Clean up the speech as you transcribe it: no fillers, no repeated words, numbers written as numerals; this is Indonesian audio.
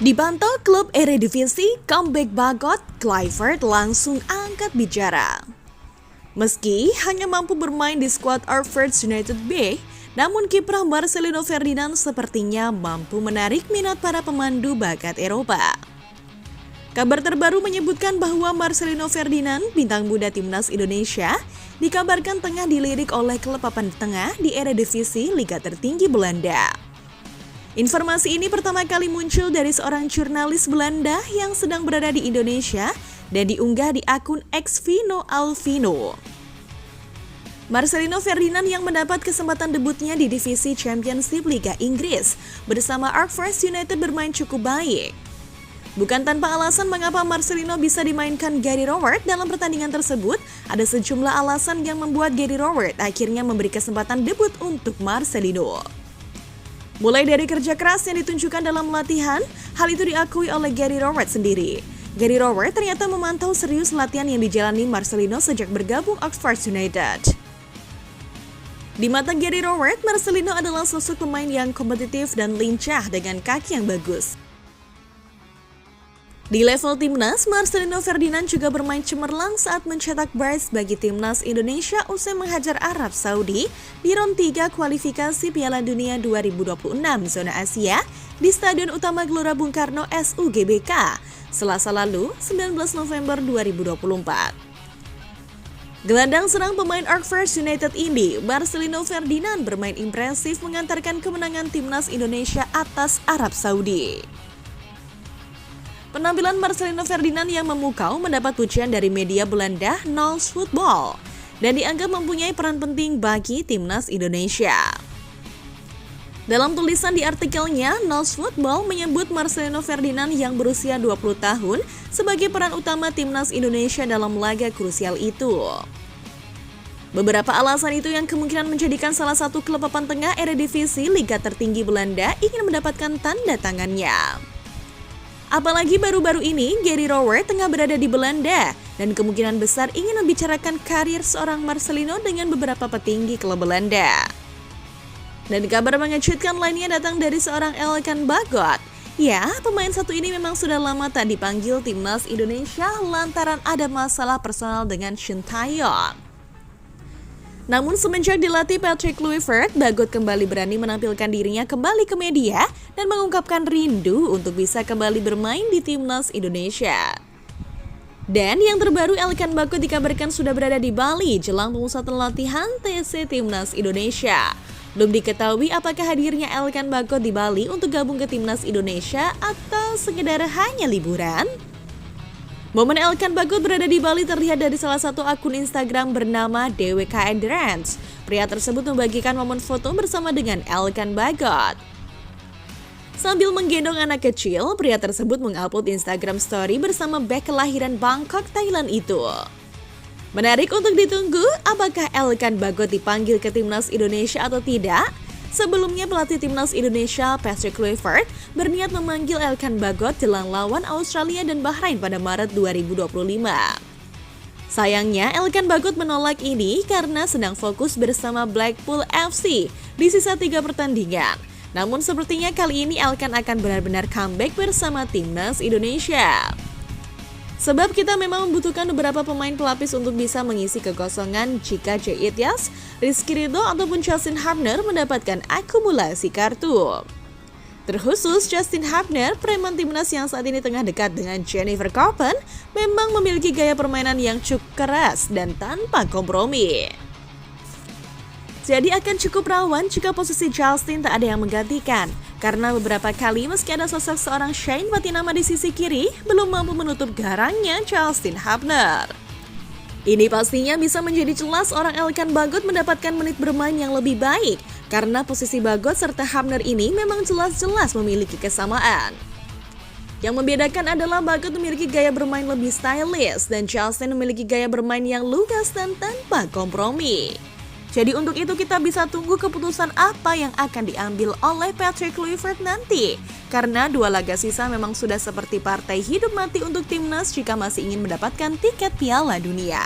Dibantah klub Eredivisie, comeback Bagot, Kluivert langsung angkat bicara. Meski hanya mampu bermain di skuad Ajax United B, namun kiprah Marcelino Ferdinand sepertinya mampu menarik minat para pemandu bakat Eropa. Kabar terbaru menyebutkan bahwa Marcelino Ferdinand, bintang muda timnas Indonesia, dikabarkan tengah dilirik oleh klub papan tengah di Eredivisie, liga tertinggi Belanda. Informasi ini pertama kali muncul dari seorang jurnalis Belanda yang sedang berada di Indonesia dan diunggah di akun Xvino Alvino. Marcelino Ferdinand yang mendapat kesempatan debutnya di divisi Championship Liga Inggris bersama Ajax United bermain cukup baik. Bukan tanpa alasan mengapa Marcelino bisa dimainkan Gary Rowett dalam pertandingan tersebut, ada sejumlah alasan yang membuat Gary Rowett akhirnya memberi kesempatan debut untuk Marcelino. Mulai dari kerja keras yang ditunjukkan dalam latihan, hal itu diakui oleh Gary Rowett sendiri. Gary Rowett ternyata memantau serius latihan yang dijalani Marcelino sejak bergabung Ajax United. Di mata Gary Rowett, Marcelino adalah sosok pemain yang kompetitif dan lincah dengan kaki yang bagus. Di level timnas, Marcelino Ferdinand juga bermain cemerlang saat mencetak brace bagi timnas Indonesia usai menghajar Arab Saudi di ronde 3 kualifikasi Piala Dunia 2026 zona Asia di Stadion Utama Gelora Bung Karno SUGBK, Selasa lalu, 19 November 2024. Gelandang serang pemain Ajax United ini, Marcelino Ferdinand bermain impresif mengantarkan kemenangan timnas Indonesia atas Arab Saudi. Penampilan Marcelino Ferdinand yang memukau mendapat pujian dari media Belanda Nals Football dan dianggap mempunyai peran penting bagi timnas Indonesia. Dalam tulisan di artikelnya, Nals Football menyebut Marcelino Ferdinand yang berusia 20 tahun sebagai peran utama timnas Indonesia dalam laga krusial itu. Beberapa alasan itu yang kemungkinan menjadikan salah satu klub papan tengah Eredivisie liga tertinggi Belanda ingin mendapatkan tanda tangannya. Apalagi baru-baru ini Gary Rowett tengah berada di Belanda dan kemungkinan besar ingin membicarakan karir seorang Marcelino dengan beberapa petinggi klub Belanda. Dan kabar mengejutkan lainnya datang dari seorang Elkan Bagot. Ya, pemain satu ini memang sudah lama tak dipanggil timnas Indonesia lantaran ada masalah personal dengan Shin Tae-yong. Namun semenjak dilatih Patrick Kluivert, Bagot kembali berani menampilkan dirinya kembali ke media dan mengungkapkan rindu untuk bisa kembali bermain di timnas Indonesia. Dan yang terbaru, Elkan Bagot dikabarkan sudah berada di Bali jelang pemusatan latihan TC Timnas Indonesia. Belum diketahui apakah hadirnya Elkan Bagot di Bali untuk gabung ke timnas Indonesia atau sekedar hanya liburan. Momen Elkan Bagot berada di Bali terlihat dari salah satu akun Instagram bernama DWKN Dance. Pria tersebut membagikan momen foto bersama dengan Elkan Bagot. Sambil menggendong anak kecil, pria tersebut mengupload Instagram story bersama bek kelahiran Bangkok, Thailand itu. Menarik untuk ditunggu, apakah Elkan Bagot dipanggil ke timnas Indonesia atau tidak? Sebelumnya pelatih timnas Indonesia Patrick Kluivert berniat memanggil Elkan Bagot jelang lawan Australia dan Bahrain pada Maret 2025. Sayangnya Elkan Bagot menolak ini karena sedang fokus bersama Blackpool FC di sisa 3 pertandingan. Namun sepertinya kali ini Elkan akan benar-benar comeback bersama timnas Indonesia. Sebab kita memang membutuhkan beberapa pemain pelapis untuk bisa mengisi kekosongan jika Jay Ityas, Rizky Ridho ataupun Justin Hubner mendapatkan akumulasi kartu. Terkhusus Justin Hubner, preman timnas yang saat ini tengah dekat dengan Jennifer Koppen, memang memiliki gaya permainan yang cukup keras dan tanpa kompromi. Jadi akan cukup rawan jika posisi Justin tak ada yang menggantikan. Karena beberapa kali meski ada sosok seorang Shane Patinama di sisi kiri, belum mampu menutup garangnya Justin Hubner. Ini pastinya bisa menjadi jelas orang Elkan Bagot mendapatkan menit bermain yang lebih baik, karena posisi Bagot serta Hubner ini memang jelas-jelas memiliki kesamaan. Yang membedakan adalah Bagot memiliki gaya bermain lebih stylish dan Justin memiliki gaya bermain yang lugas dan tanpa kompromi. Jadi untuk itu kita bisa tunggu keputusan apa yang akan diambil oleh Patrick Kluivert nanti. Karena 2 laga sisa memang sudah seperti partai hidup mati untuk timnas jika masih ingin mendapatkan tiket Piala Dunia.